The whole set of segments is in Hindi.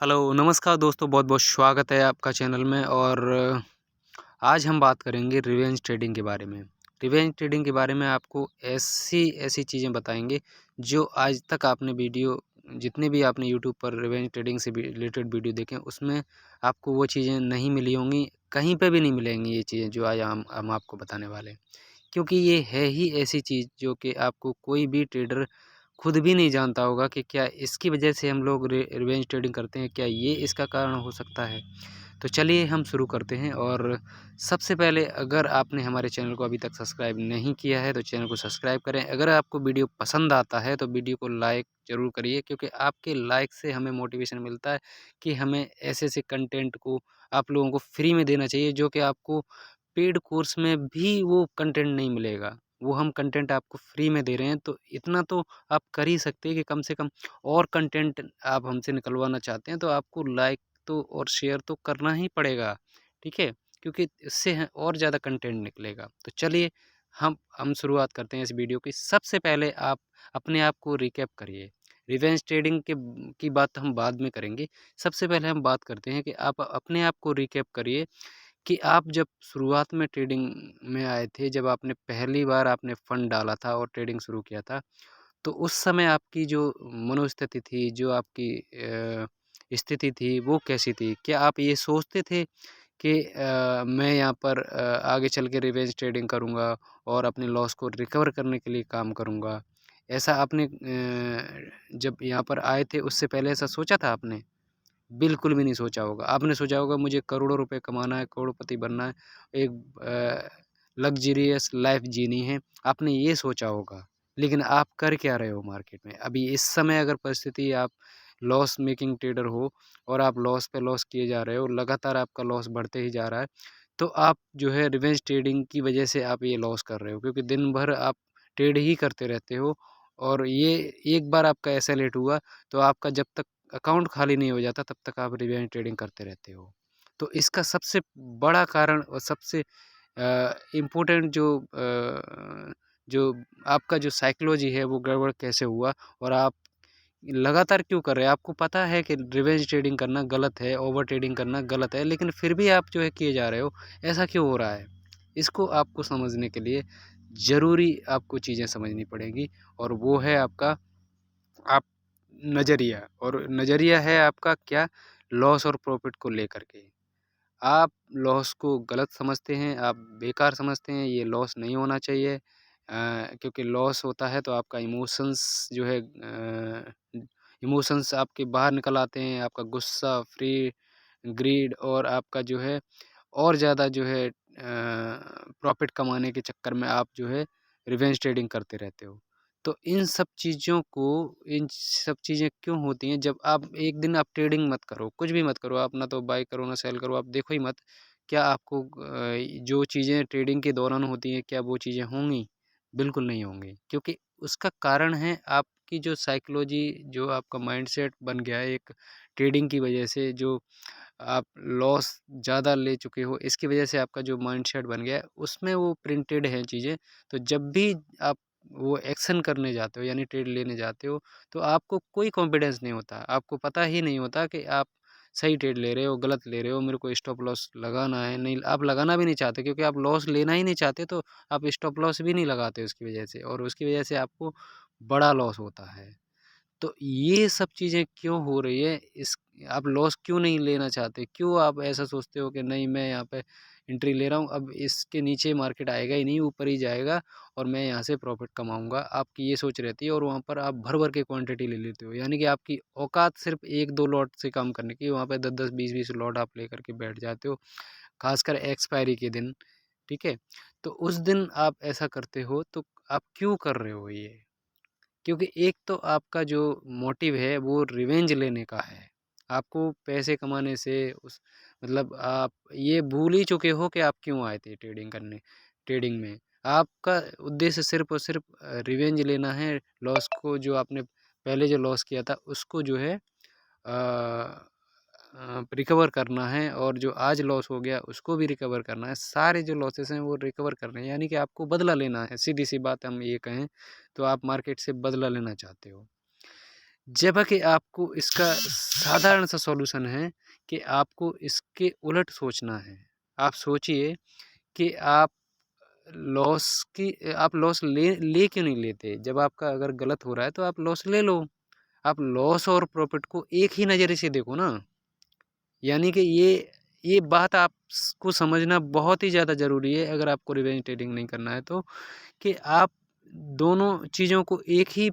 हेलो, नमस्कार दोस्तों, बहुत-बहुत स्वागत है आपका चैनल में। और आज हम बात करेंगे रिवेंज ट्रेडिंग के बारे में। रिवेंज ट्रेडिंग के बारे में आपको ऐसी चीज़ें बताएँगे जो आज तक आपने जितने भी आपने यूट्यूब पर रिवेंज ट्रेडिंग से भी रिलेटेड वीडियो देखे हैं, उसमें आपको वो चीज़ें नहीं मिली होंगी, कहीं पे भी नहीं मिलेंगी ये चीज़ें जो आज हम आपको बताने वाले हैं। क्योंकि ये है ही ऐसी चीज़ जो कि आपको कोई भी ट्रेडर खुद भी नहीं जानता होगा कि क्या इसकी वजह से हम लोग रिवेंज ट्रेडिंग करते हैं, क्या ये इसका कारण हो सकता है? तो चलिए हम शुरू करते हैं। और सबसे पहले अगर आपने हमारे चैनल को अभी तक सब्सक्राइब नहीं किया है तो चैनल को सब्सक्राइब करें। अगर आपको वीडियो पसंद आता है तो वीडियो को लाइक ज़रूर करिए, क्योंकि आपके लाइक से हमें मोटिवेशन मिलता है कि हमें ऐसे-ऐसे कंटेंट को आप लोगों को फ्री में देना चाहिए, जो कि आपको पेड कोर्स में भी वो कंटेंट नहीं मिलेगा। वो हम कंटेंट आपको फ्री में दे रहे हैं, तो इतना तो आप कर ही सकते हैं कि कम से कम और कंटेंट आप हमसे निकलवाना चाहते हैं तो आपको लाइक तो और शेयर तो करना ही पड़ेगा, ठीक है? क्योंकि इससे हैं और ज़्यादा कंटेंट निकलेगा। तो चलिए हम शुरुआत करते हैं इस वीडियो की। सबसे पहले आप अपने आप को रिकैप करिए। रिवेंज ट्रेडिंग की बात हम बाद में करेंगे। सबसे पहले हम बात करते हैं कि आप अपने आप को रिकैप करिए कि आप जब शुरुआत में ट्रेडिंग में आए थे, जब आपने पहली बार आपने फंड डाला था और ट्रेडिंग शुरू किया था, तो उस समय आपकी जो मनोस्थिति थी, जो आपकी स्थिति थी, वो कैसी थी? क्या आप ये सोचते थे कि मैं यहाँ पर आगे चल के रिवेंज ट्रेडिंग करूँगा और अपने लॉस को रिकवर करने के लिए काम करूँगा? ऐसा आपने जब यहाँ पर आए थे उससे पहले ऐसा सोचा था आपने? बिल्कुल भी नहीं सोचा होगा। आपने सोचा होगा मुझे करोड़ों रुपए कमाना है, करोड़पति बनना है, एक लग्ज़रियस लाइफ़ जीनी है, आपने ये सोचा होगा। लेकिन आप कर क्या रहे हो मार्केट में? अभी इस समय अगर परिस्थिति आप लॉस मेकिंग ट्रेडर हो और आप लॉस पे लॉस किए जा रहे हो, लगातार आपका लॉस बढ़ते ही जा रहा है, तो आप जो है रिवेंज ट्रेडिंग की वजह से आप ये लॉस कर रहे हो, क्योंकि दिन भर आप ट्रेड ही करते रहते हो। और ये एक बार आपका ऐसा लेट हुआ तो आपका जब तक अकाउंट खाली नहीं हो जाता तब तक आप रिवेंज ट्रेडिंग करते रहते हो। तो इसका सबसे बड़ा कारण और सबसे इम्पोर्टेंट जो आपका जो साइकोलॉजी है वो गड़बड़ कैसे हुआ और आप लगातार क्यों कर रहे हैं? आपको पता है कि रिवेंज ट्रेडिंग करना गलत है, ओवर ट्रेडिंग करना गलत है, लेकिन फिर भी आप जो है किए जा रहे हो, ऐसा क्यों हो रहा है? इसको आपको समझने के लिए ज़रूरी आपको चीज़ें समझनी पड़ेंगी, और वो है आपका आप नज़रिया। और नज़रिया है आपका क्या? लॉस और प्रॉफ़िट को लेकर के। आप लॉस को गलत समझते हैं, आप बेकार समझते हैं, ये लॉस नहीं होना चाहिए। क्योंकि लॉस होता है तो आपका इमोशंस जो है इमोशंस आपके बाहर निकल आते हैं, आपका गुस्सा, ग्रीड, और आपका जो है और ज़्यादा जो है प्रॉफ़िट कमाने के चक्कर में आप जो है रिवेंज ट्रेडिंग करते रहते हो। तो इन सब चीज़ें क्यों होती हैं? जब आप एक दिन आप ट्रेडिंग मत करो, कुछ भी मत करो, आप ना तो बाय करो ना सेल करो, आप देखो ही मत। क्या आपको जो चीज़ें ट्रेडिंग के दौरान होती हैं, क्या वो चीज़ें होंगी? बिल्कुल नहीं होंगी, क्योंकि उसका कारण है आपकी जो साइकोलॉजी, जो आपका माइंडसेट बन गया है एक ट्रेडिंग की वजह से, जो आप लॉस ज़्यादा ले चुके हो, इसकी वजह से आपका जो माइंडसेट बन गया है, उसमें वो प्रिंटेड हैं चीज़ें। तो जब भी आप वो एक्शन करने जाते हो, यानी ट्रेड लेने जाते हो, तो आपको कोई कॉन्फिडेंस नहीं होता। आपको पता ही नहीं होता कि आप सही ट्रेड ले रहे हो, गलत ले रहे हो, मेरे को स्टॉप लॉस लगाना है, नहीं आप लगाना भी नहीं चाहते, क्योंकि आप लॉस लेना ही नहीं चाहते, तो आप स्टॉप लॉस भी नहीं लगाते उसकी वजह से, और उसकी वजह से आपको बड़ा लॉस होता है। तो ये सब चीज़ें क्यों हो रही है? इस आप लॉस क्यों नहीं लेना चाहते? क्यों आप ऐसा सोचते हो कि नहीं, मैं यहाँ पे एंट्री ले रहा हूँ, अब इसके नीचे मार्केट आएगा ही नहीं, ऊपर ही जाएगा और मैं यहाँ से प्रॉफ़िट कमाऊँगा। आपकी ये सोच रहती है, और वहाँ पर आप भर-भर के क्वांटिटी ले लेते हो। यानी कि आपकी औकात सिर्फ़ 1-2 लॉट से काम करने की, वहाँ पे 10-10, 20-20 लॉट आप लेकर के बैठ जाते हो, ख़ासकर एक्सपायरी के दिन, ठीक है? तो उस दिन आप ऐसा करते हो, तो आप क्यों कर रहे हो ये? क्योंकि एक तो आपका जो मोटिव है वो रिवेंज लेने का है। आपको पैसे कमाने से उस मतलब आप ये भूल ही चुके हो कि आप क्यों आए थे ट्रेडिंग में। आपका उद्देश्य सिर्फ़ और सिर्फ़ रिवेंज लेना है, लॉस को जो आपने पहले जो लॉस किया था उसको जो है रिकवर करना है, और जो आज लॉस हो गया उसको भी रिकवर करना है। सारे जो लॉसेस हैं वो रिकवर करने हैं, यानी कि आपको बदला लेना है। सीधी-सी बात हम ये कहें तो आप मार्केट से बदला लेना चाहते हो। जबकि आपको इसका साधारण सा सॉल्यूशन है कि आपको इसके उलट सोचना है। आप सोचिए कि आप लॉस ले क्यों नहीं लेते? जब आपका अगर गलत हो रहा है तो आप लॉस ले लो। आप लॉस और प्रॉफ़िट को एक ही नज़रिए से देखो ना। यानी कि ये बात आपको समझना बहुत ही ज़्यादा ज़रूरी है अगर आपको रिवेंज ट्रेडिंग नहीं करना है तो, कि आप दोनों चीज़ों को एक ही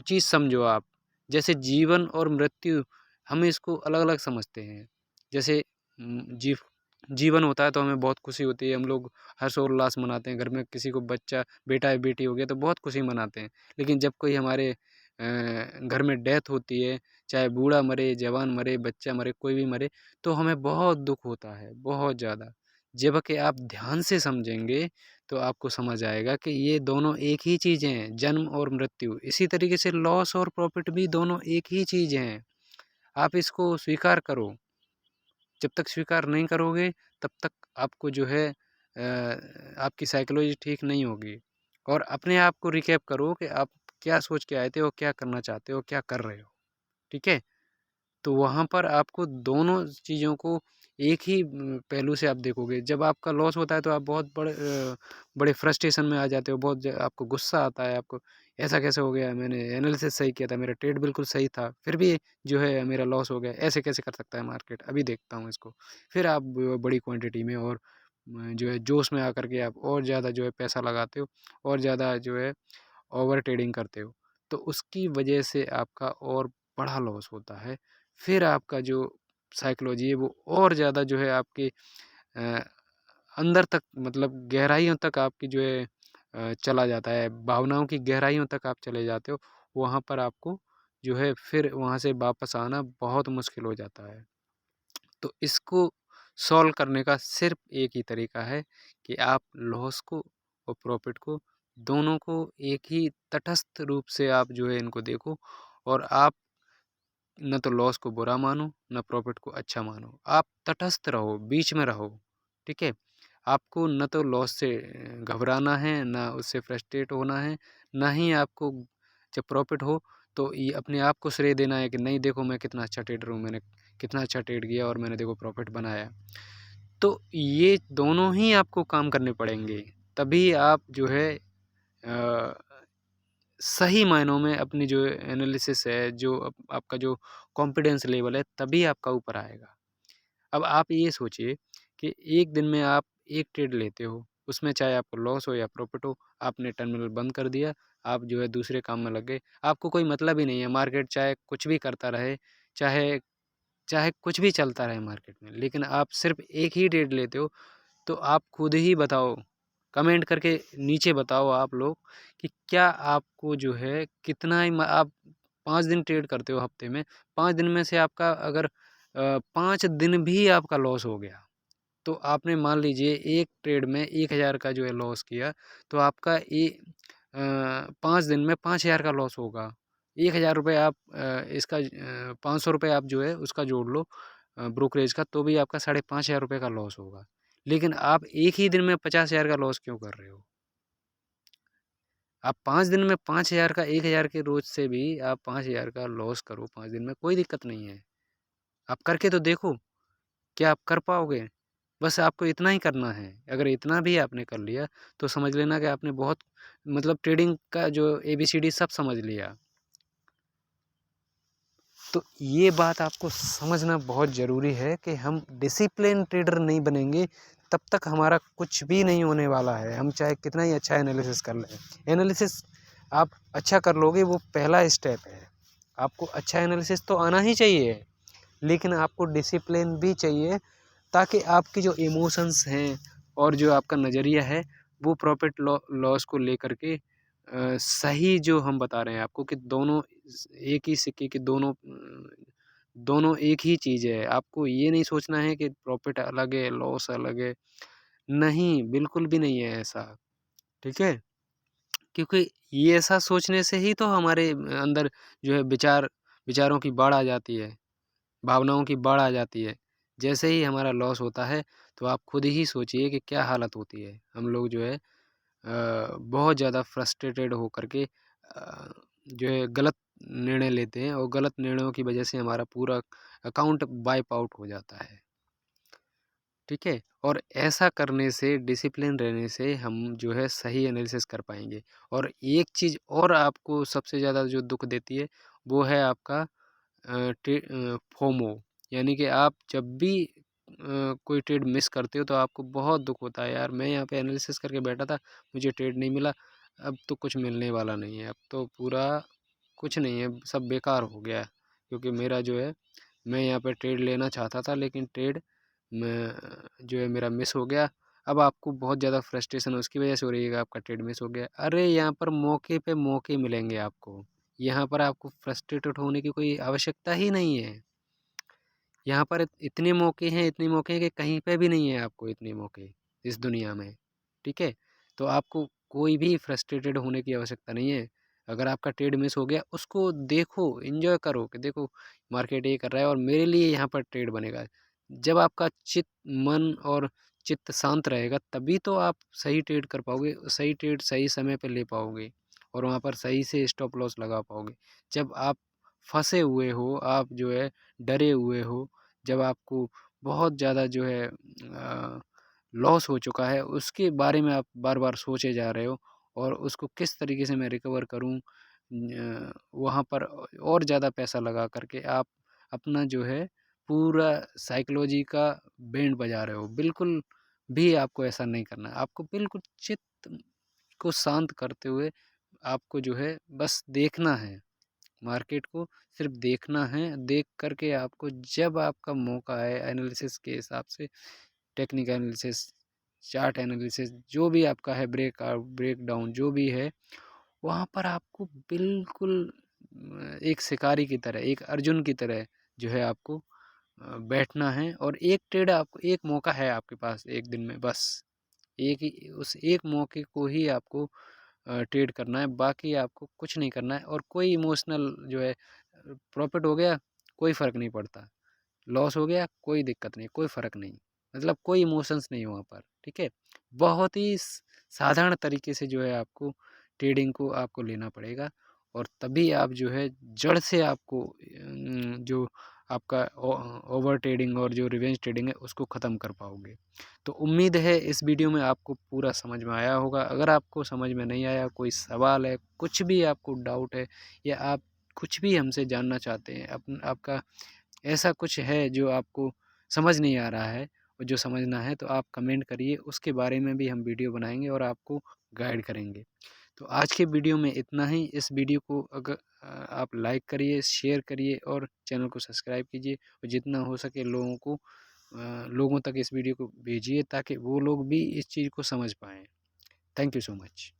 चीज़ समझो आप। जैसे जीवन और मृत्यु हम इसको अलग-अलग समझते हैं। जैसे जीवन होता है तो हमें बहुत खुशी होती है, हम लोग हर्षोल्लास मनाते हैं, घर में किसी को बच्चा बेटा या बेटी हो गया तो बहुत खुशी मनाते हैं। लेकिन जब कोई हमारे घर में डेथ होती है, चाहे बूढ़ा मरे, जवान मरे, बच्चा मरे, कोई भी मरे, तो हमें बहुत दुःख होता है, बहुत ज़्यादा। जबकि आप ध्यान से समझेंगे तो आपको समझ आएगा कि ये दोनों एक ही चीज़ हैं, जन्म और मृत्यु। इसी तरीके से लॉस और प्रॉफ़िट भी दोनों एक ही चीज़ हैं। आप इसको स्वीकार करो। जब तक स्वीकार नहीं करोगे तब तक आपको जो है आपकी साइकोलॉजी ठीक नहीं होगी। और अपने आप को रिकैप करो कि आप क्या सोच के आए थे और क्या करना चाहते हो, क्या कर रहे हो, ठीक है? तो वहाँ पर आपको दोनों चीज़ों को एक ही पहलू से आप देखोगे। जब आपका लॉस होता है तो आप बहुत बड़े फ्रस्ट्रेशन में आ जाते हो, बहुत आपको गुस्सा आता है, आपको ऐसा कैसे हो गया, मैंने एनालिसिस सही किया था, मेरा ट्रेड बिल्कुल सही था, फिर भी जो है मेरा लॉस हो गया, ऐसे कैसे कर सकता है मार्केट, अभी देखता हूँ इसको। फिर आप बड़ी क्वांटिटी में और जो है जोश में आकर के आप और ज़्यादा जो है पैसा लगाते हो और ज़्यादा जो है ओवर ट्रेडिंग करते हो, तो उसकी वजह से आपका और बड़ा लॉस होता है। फिर आपका जो साइकोलॉजी है वो और ज़्यादा जो है आपके अ, अंदर तक मतलब गहराइयों तक आपकी जो है चला जाता है, भावनाओं की गहराइयों तक आप चले जाते हो। वहाँ पर आपको जो है फिर वहाँ से वापस आना बहुत मुश्किल हो जाता है। तो इसको सॉल्व करने का सिर्फ़ एक ही तरीका है कि आप लॉस को और प्रॉफ़िट को दोनों को एक ही तटस्थ रूप से आप जो है इनको देखो और आप ना तो लॉस को बुरा मानो, ना प्रॉफ़िट को अच्छा मानो। आप तटस्थ रहो, बीच में रहो, ठीक है? आपको ना तो लॉस से घबराना है, ना उससे फ्रस्ट्रेट होना है, ना ही आपको जब प्रॉफ़िट हो तो ये अपने आप को श्रेय देना है कि नहीं देखो मैं कितना अच्छा ट्रेडर हूँ, मैंने कितना अच्छा ट्रेड किया और मैंने देखो प्रॉफ़िट बनाया। तो ये दोनों ही आपको काम करने पड़ेंगे, तभी आप जो है अ, सही मायनों में अपनी जो एनालिसिस है, जो आपका जो कॉन्फिडेंस लेवल है, तभी आपका ऊपर आएगा। अब आप ये सोचिए कि एक दिन में आप एक ट्रेड लेते हो, उसमें चाहे आपको लॉस हो या प्रॉफ़िट हो, आपने टर्मिनल बंद कर दिया, आप जो है दूसरे काम में लग गए। आपको कोई मतलब ही नहीं है, मार्केट चाहे कुछ भी करता रहे, चाहे चाहे कुछ भी चलता रहे मार्केट में, लेकिन आप सिर्फ़ एक ही ट्रेड लेते हो, तो आप खुद ही बताओ, कमेंट करके नीचे बताओ आप लोग कि क्या आपको जो है कितना ही आप 5 दिन ट्रेड करते हो हफ्ते में, 5 दिन में से आपका अगर 5 दिन भी आपका लॉस हो गया, तो आपने मान लीजिए एक ट्रेड में 1000 का जो है लॉस किया, तो आपका 5 दिन में 5000 का लॉस होगा। 1000 रुपये आप इसका 500 रुपये आप जो है उसका जोड़ लो ब्रोकरेज का, तो भी आपका 5500 रुपये का लॉस होगा। लेकिन आप एक ही दिन में 50,000 का लॉस क्यों कर रहे हो? आप 5 दिन में 5000 का 1000 के रोज़ से भी आप 5000 का लॉस करो 5 दिन में, कोई दिक्कत नहीं है। आप करके तो देखो, क्या आप कर पाओगे? बस आपको इतना ही करना है। अगर इतना भी आपने कर लिया, तो समझ लेना कि आपने बहुत मतलब ट्रेडिंग का जो एबीसीडी सब समझ लिया। तो ये बात आपको समझना बहुत ज़रूरी है कि हम डिसिप्लिन ट्रेडर नहीं बनेंगे, तब तक हमारा कुछ भी नहीं होने वाला है। हम चाहे कितना ही अच्छा एनालिसिस कर लें। एनालिसिस आप अच्छा कर लोगे वो पहला स्टेप है। आपको अच्छा एनालिसिस तो आना ही चाहिए, लेकिन आपको डिसिप्लिन भी चाहिए ताकि आपकी जो इमोशंस हैं और जो आपका नज़रिया है, वो प्रॉफ़िट लॉस को लेकर के सही जो हम बता रहे हैं आपको कि दोनों एक ही सिक्के के दोनों एक ही चीज़ है। आपको ये नहीं सोचना है कि प्रॉफ़िट अलग है, लॉस अलग है। नहीं, बिल्कुल भी नहीं है ऐसा, ठीक है? क्योंकि ये ऐसा सोचने से ही तो हमारे अंदर जो है विचारों की बाढ़ आ जाती है, भावनाओं की बाढ़ आ जाती है। जैसे ही हमारा लॉस होता है, तो आप खुद ही सोचिए कि क्या हालत होती है। हम लोग जो है बहुत ज़्यादा फ्रस्ट्रेटेड होकर के जो है गलत निर्णय लेते हैं और गलत निर्णयों की वजह से हमारा पूरा अकाउंट वाइप आउट हो जाता है। ठीक है? और ऐसा करने से, डिसिप्लिन रहने से हम जो है सही एनालिसिस कर पाएँगे। और एक चीज़ और आपको सबसे ज़्यादा जो दुःख देती है, वो है आपका फोमो, यानी कि आप जब भी कोई ट्रेड मिस करते हो तो आपको बहुत दुःख होता है, यार मैं यहाँ पे एनालिसिस करके बैठा था, मुझे ट्रेड नहीं मिला, अब तो कुछ मिलने वाला नहीं है, अब तो पूरा कुछ नहीं है, सब बेकार हो गया है। क्योंकि मेरा जो है, मैं यहाँ पे ट्रेड लेना चाहता था, लेकिन ट्रेड में जो है मेरा मिस हो गया। अब आपको बहुत ज़्यादा फ्रस्ट्रेशन उसकी वजह से हो रही है कि आपका ट्रेड मिस हो गया। अरे यहाँ पर मौके पे मौके मिलेंगे आपको, यहाँ पर आपको फ्रस्ट्रेटेड होने की कोई आवश्यकता ही नहीं है। यहाँ पर इतने मौके हैं, इतने मौके हैं कि कहीं पे भी नहीं है आपको इतने मौके इस दुनिया में। ठीक है? तो आपको कोई भी फ्रस्ट्रेटेड होने की आवश्यकता नहीं है। अगर आपका ट्रेड मिस हो गया, उसको देखो, एन्जॉय करो कि देखो मार्केट ये कर रहा है और मेरे लिए यहाँ पर ट्रेड बनेगा। जब आपका मन और चित्त शांत रहेगा, तभी तो आप सही ट्रेड कर पाओगे, सही ट्रेड सही समय पे ले पाओगे और वहाँ पर सही से स्टॉप लॉस लगा पाओगे। जब आप फँसे हुए हो, आप जो है डरे हुए हो, जब आपको बहुत ज़्यादा जो है लॉस हो चुका है, उसके बारे में आप बार-बार सोचे जा रहे हो और उसको किस तरीके से मैं रिकवर करूँ, वहाँ पर और ज़्यादा पैसा लगा कर के आप अपना जो है पूरा साइकोलॉजी का बैंड बजा रहे हो। बिल्कुल भी आपको ऐसा नहीं करना है। आपको बिल्कुल चित्त को शांत करते हुए आपको जो है बस देखना है। मार्केट को सिर्फ देखना है, देख कर के आपको जब आपका मौका आए एनालिसिस के हिसाब से, टेक्निकल एनालिसिस, चार्ट एनालिसिस, जो भी आपका है, ब्रेकआउट, ब्रेकडाउन जो भी है, वहाँ पर आपको बिल्कुल एक शिकारी की तरह, एक अर्जुन की तरह जो है आपको बैठना है और एक ट्रेड आपको, एक मौका है आपके पास एक दिन में बस। एक ही उस एक मौके को ही आपको ट्रेड करना है, बाकी आपको कुछ नहीं करना है और कोई इमोशनल जो है, प्रॉफ़िट हो गया कोई फ़र्क नहीं पड़ता, लॉस हो गया कोई दिक्कत नहीं, कोई फ़र्क नहीं, मतलब कोई इमोशंस नहीं वहाँ पर। ठीक है? बहुत ही साधारण तरीके से जो है आपको ट्रेडिंग को आपको लेना पड़ेगा और तभी आप जो है जड़ से आपको जो आपका ओवर ट्रेडिंग और जो रिवेंज ट्रेडिंग है उसको ख़त्म कर पाओगे। तो उम्मीद है इस वीडियो में आपको पूरा समझ में आया होगा। अगर आपको समझ में नहीं आया, कोई सवाल है, कुछ भी आपको डाउट है या आप कुछ भी हमसे जानना चाहते हैं, आपका ऐसा कुछ है जो आपको समझ नहीं आ रहा है और जो समझना है, तो आप कमेंट करिए, उसके बारे में भी हम वीडियो बनाएँगे और आपको गाइड करेंगे। तो आज के वीडियो में इतना ही। इस वीडियो को अगर आप लाइक करिए, शेयर करिए और चैनल को सब्सक्राइब कीजिए और जितना हो सके लोगों तक इस वीडियो को भेजिए ताकि वो लोग भी इस चीज़ को समझ पाएँ। Thank you so much.